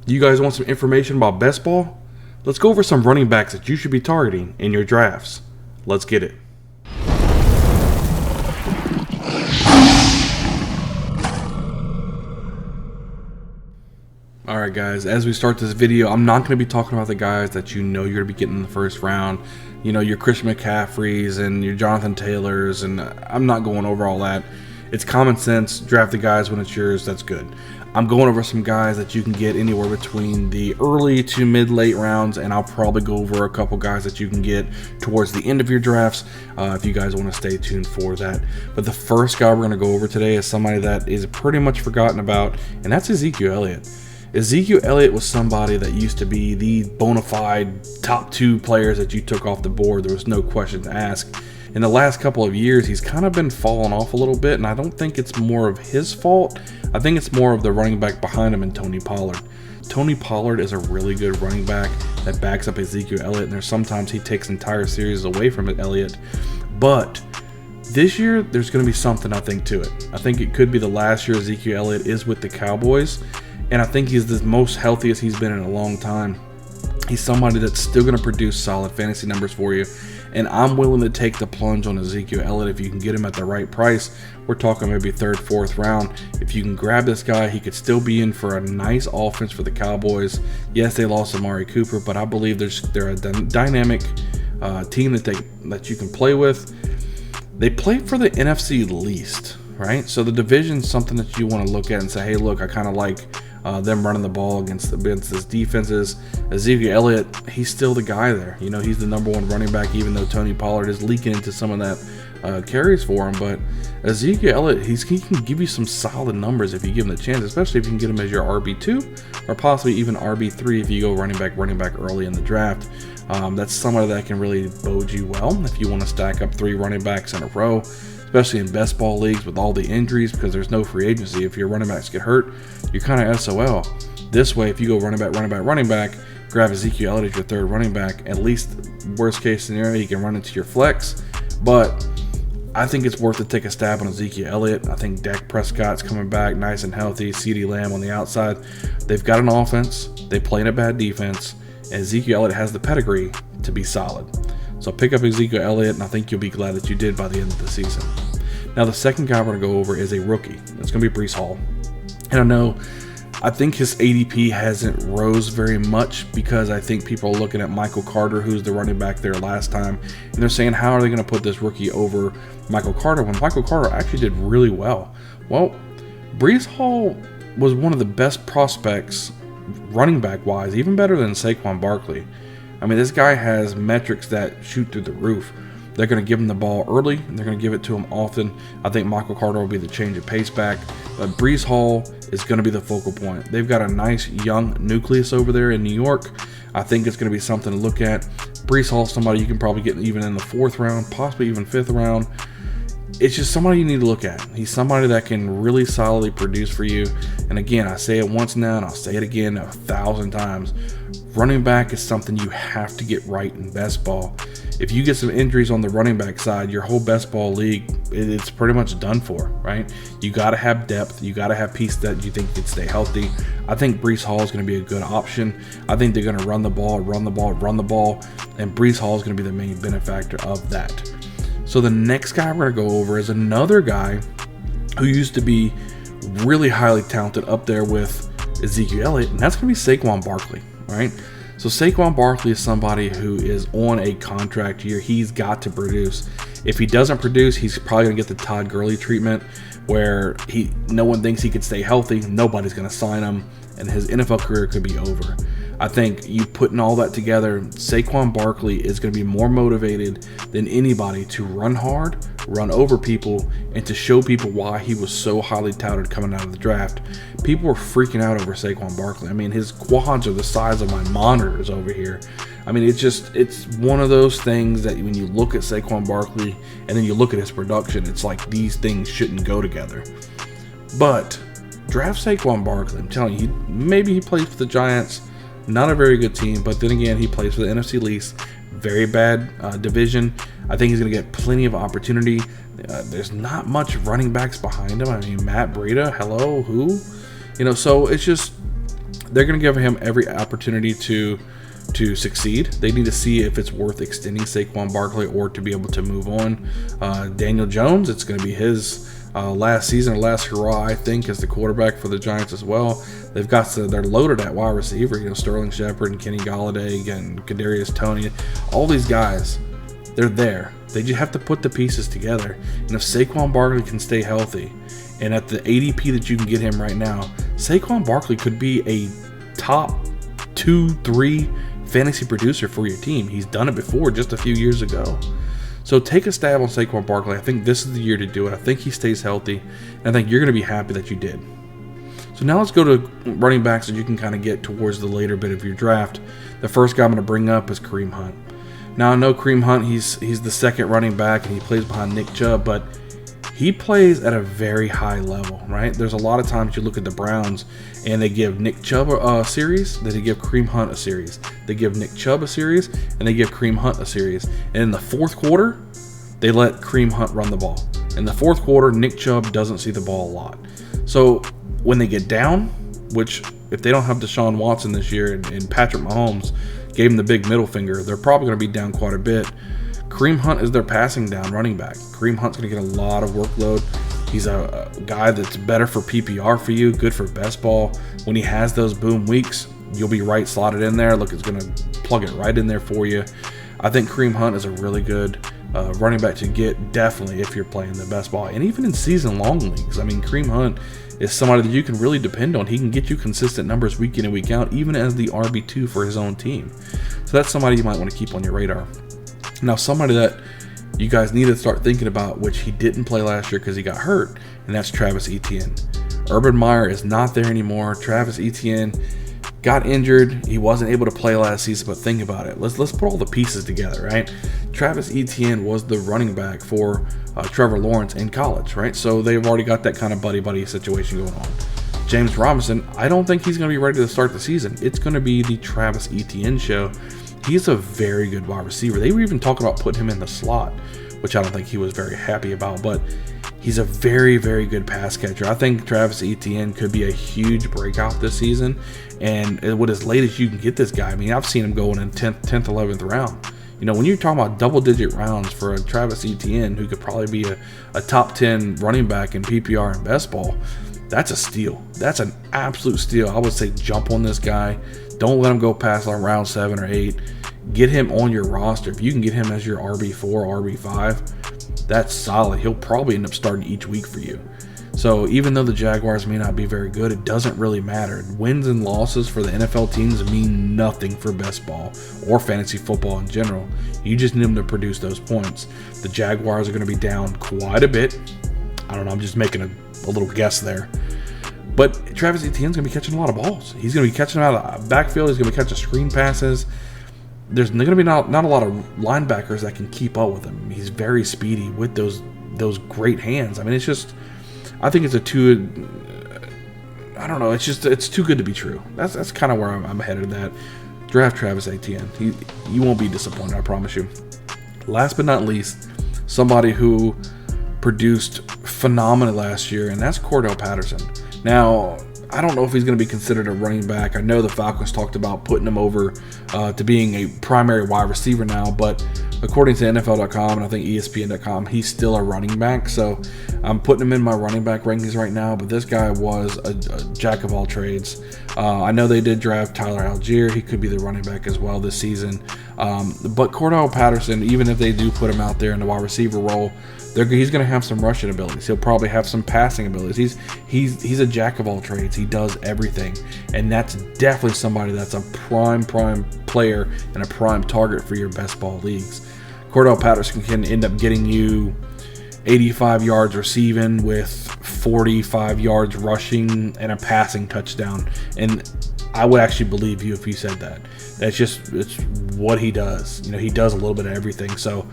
Do you guys want some information about best ball? Let's go over some running backs that you should be targeting in your drafts. Let's get it. Alright guys, as we start this video, I'm not going to be talking about the guys that you know you're going to be getting in the first round. You know, your Christian McCaffreys and your Jonathan Taylors, and I'm not going over all that. It's common sense. Draft the guys when it's yours. That's good. I'm going over some guys that you can get anywhere between the early to mid-late rounds, and I'll probably go over a couple guys that you can get towards the end of your drafts if you guys want to stay tuned for that. But the first guy we're going to go over today is somebody that is pretty much forgotten about, and that's Ezekiel Elliott. Ezekiel Elliott was somebody that used to be the bona fide top 2 players that you took off the board. There was no question to ask. In the last couple of years, he's kind of been falling off a little bit, and I don't think it's more of his fault. I think it's more of the running back behind him and Tony Pollard. Tony Pollard is a really good running back that backs up Ezekiel Elliott, and there's sometimes he takes entire series away from Elliott. But this year, there's going to be something, I think, to it. I think it could be the last year Ezekiel Elliott is with the Cowboys, and I think he's the most healthiest he's been in a long time. He's somebody that's still going to produce solid fantasy numbers for you, and I'm willing to take the plunge on Ezekiel Elliott if you can get him at the right price. We're talking maybe 3rd, 4th round. If you can grab this guy, he could still be in for a nice offense for the Cowboys. Yes, they lost Amari Cooper, but I believe they're a dynamic team that you can play with. They play for the NFC least, right? So the division's something that you want to look at and say, hey, look, I kind of like them running the ball against this defenses. Ezekiel Elliott, he's still the guy there. You know, he's the number 1 running back, even though Tony Pollard is leaking into some of that carries for him. But Ezekiel Elliott, he can give you some solid numbers if you give him the chance, especially if you can get him as your RB2 or possibly even RB3 if you go running back early in the draft. That's somebody that can really bode you well if you want to stack up 3 running backs in a row, especially in best ball leagues with all the injuries, because there's no free agency. If your running backs get hurt, you're kind of SOL. This way, if you go running back, grab Ezekiel Elliott as your 3rd running back, at least worst case scenario, you can run into your flex. But I think it's worth to take a stab on Ezekiel Elliott. I think Dak Prescott's coming back nice and healthy. CeeDee Lamb on the outside. They've got an offense. They play in a bad defense. And Ezekiel Elliott has the pedigree to be solid. So pick up Ezekiel Elliott, and I think you'll be glad that you did by the end of the season. Now, the second guy we're going to go over is a rookie. It's going to be Breece Hall. And I think his ADP hasn't rose very much because I think people are looking at Michael Carter, who's the running back there last time, and they're saying, how are they going to put this rookie over Michael Carter when Michael Carter actually did really well? Well, Breece Hall was one of the best prospects running back-wise, even better than Saquon Barkley. I mean, this guy has metrics that shoot through the roof. They're going to give him the ball early, and they're going to give it to him often. I think Michael Carter will be the change of pace back, but Breece Hall is going to be the focal point. They've got a nice young nucleus over there in New York. I think it's going to be something to look at. Breece Hall is somebody you can probably get even in the 4th round, possibly even 5th round. It's just somebody you need to look at. He's somebody that can really solidly produce for you. And again, I say it once now, and I'll say it again 1,000 times. Running back is something you have to get right in best ball. If you get some injuries on the running back side, your whole best ball league, it's pretty much done for, right? You got to have depth. You got to have pieces that you think can stay healthy. I think Breece Hall is going to be a good option. I think they're going to run the ball, and Breece Hall is going to be the main benefactor of that. So the next guy we're going to go over is another guy who used to be really highly talented up there with Ezekiel Elliott, and that's going to be Saquon Barkley, right? So Saquon Barkley is somebody who is on a contract year. He's got to produce. If he doesn't produce, he's probably going to get the Todd Gurley treatment where no one thinks he could stay healthy. Nobody's going to sign him, and his NFL career could be over. I think you putting all that together, Saquon Barkley is going to be more motivated than anybody to run hard, run over people, and to show people why he was so highly touted coming out of the draft. People were freaking out over Saquon Barkley. I mean, his quads are the size of my monitors over here. I mean, it's one of those things that when you look at Saquon Barkley and then you look at his production, it's like these things shouldn't go together. But draft Saquon Barkley. I'm telling you, maybe he plays for the Giants. Not a very good team, but then again, he plays for the NFC least. Very bad division. I think he's going to get plenty of opportunity. There's not much running backs behind him. I mean, Matt Breida, hello, who? So it's just They're going to give him every opportunity to succeed. They need to see if it's worth extending Saquon Barkley or to be able to move on. Daniel Jones, it's going to be his last season or last hurrah, I think, as the quarterback for the Giants as well. They're loaded at wide receiver. Sterling Shepard and Kenny Golladay and Kadarius Toney, all these guys, they're there. They just have to put the pieces together. And if Saquon Barkley can stay healthy, and at the ADP that you can get him right now, Saquon Barkley could be a top 2-3 fantasy producer for your team. He's done it before just a few years ago. So take a stab on Saquon Barkley. I think this is the year to do it. I think he stays healthy, and I think you're going to be happy that you did. So now let's go to running backs that you can kind of get towards the later bit of your draft. The first guy I'm going to bring up is Kareem Hunt. Now, I know Kareem Hunt, he's the second running back, and he plays behind Nick Chubb, but he plays at a very high level, right? There's a lot of times you look at the Browns, and they give Nick Chubb a series, then they give Kareem Hunt a series. They give Nick Chubb a series, and they give Kareem Hunt a series. And in the fourth quarter, they let Kareem Hunt run the ball. In the fourth quarter, Nick Chubb doesn't see the ball a lot. So when they get down, which if they don't have Deshaun Watson this year and Patrick Mahomes gave him the big middle finger, they're probably going to be down quite a bit. Kareem Hunt is their passing down running back. Kareem Hunt's going to get a lot of workload. He's a guy that's better for PPR for you, good for best ball. When he has those boom weeks, you'll be right slotted in there. Look, it's going to plug it right in there for you. I think Kareem Hunt is a really good running back to get, definitely, if you're playing the best ball. And even in season-long leagues, I mean, Kareem Hunt is somebody that you can really depend on. He can get you consistent numbers week in and week out, even as the RB2 for his own team. So that's somebody you might want to keep on your radar. Now, somebody that you guys need to start thinking about, which he didn't play last year because he got hurt, and that's Travis Etienne. Urban Meyer is not there anymore. Travis Etienne got injured. He wasn't able to play last season, but think about it. Let's put all the pieces together, right? Travis Etienne was the running back for Trevor Lawrence in college, right? So they've already got that kind of buddy-buddy situation going on. James Robinson, I don't think he's going to be ready to start the season. It's going to be the Travis Etienne show. He's a very good wide receiver. They were even talking about putting him in the slot, which I don't think he was very happy about, but he's a very, very good pass catcher. I think Travis Etienne could be a huge breakout this season, and with as late as you can get this guy, I mean, I've seen him going in 10th, 11th round. You know, when you're talking about double-digit rounds for a Travis Etienne, who could probably be a top 10 running back in PPR and best ball, that's a steal. That's an absolute steal. I would say jump on this guy. Don't let him go past like round 7 or 8. Get him on your roster. If you can get him as your RB4, RB5, that's solid. He'll probably end up starting each week for you. So even though the Jaguars may not be very good, it doesn't really matter. Wins and losses for the NFL teams mean nothing for best ball or fantasy football in general. You just need them to produce those points. The Jaguars are going to be down quite a bit. I don't know. I'm just making a little guess there. But Travis Etienne's going to be catching a lot of balls. He's going to be catching them out of the backfield. He's going to be catching screen passes. There's going to be not a lot of linebackers that can keep up with him. He's very speedy with those great hands. I mean, it's just, I think it's I don't know. It's too good to be true. That's kind of where I'm headed. That draft Travis Etienne. You won't be disappointed. I promise you. Last but not least, somebody who produced phenomenally last year, and that's Cordarrelle Patterson. Now, I don't know if he's going to be considered a running back. I know the Falcons talked about putting him over to being a primary wide receiver now, but according to NFL.com and I think ESPN.com, he's still a running back. So I'm putting him in my running back rankings right now, but this guy was a jack of all trades. I know they did draft Tyler Algier. He could be the running back as well this season. But Cordarrelle Patterson, even if they do put him out there in the wide receiver role, he's going to have some rushing abilities. He'll probably have some passing abilities. He's a jack of all trades. He does everything, and that's definitely somebody that's a prime player and a prime target for your best ball leagues. Cordarrelle Patterson can end up getting you 85 yards receiving with 45 yards rushing and a passing touchdown, and I would actually believe you if you said that. It's what he does. You know, he does a little bit of everything. So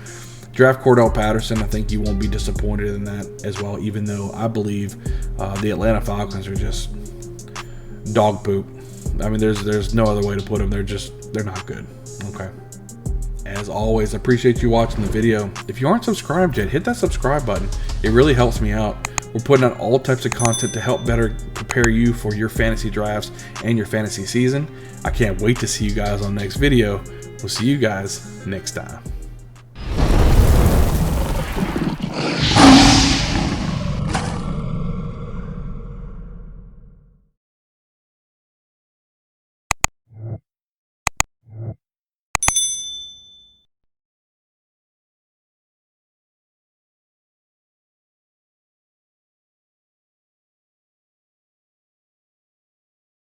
draft Cordarrelle Patterson. I think you won't be disappointed in that as well, even though I believe the Atlanta Falcons are just dog poop. I mean, there's no other way to put them. They're not good. Okay. As always, I appreciate you watching the video. If you aren't subscribed yet, hit that subscribe button. It really helps me out. We're putting out all types of content to help better prepare you for your fantasy drafts and your fantasy season. I can't wait to see you guys on the next video. We'll see you guys next time.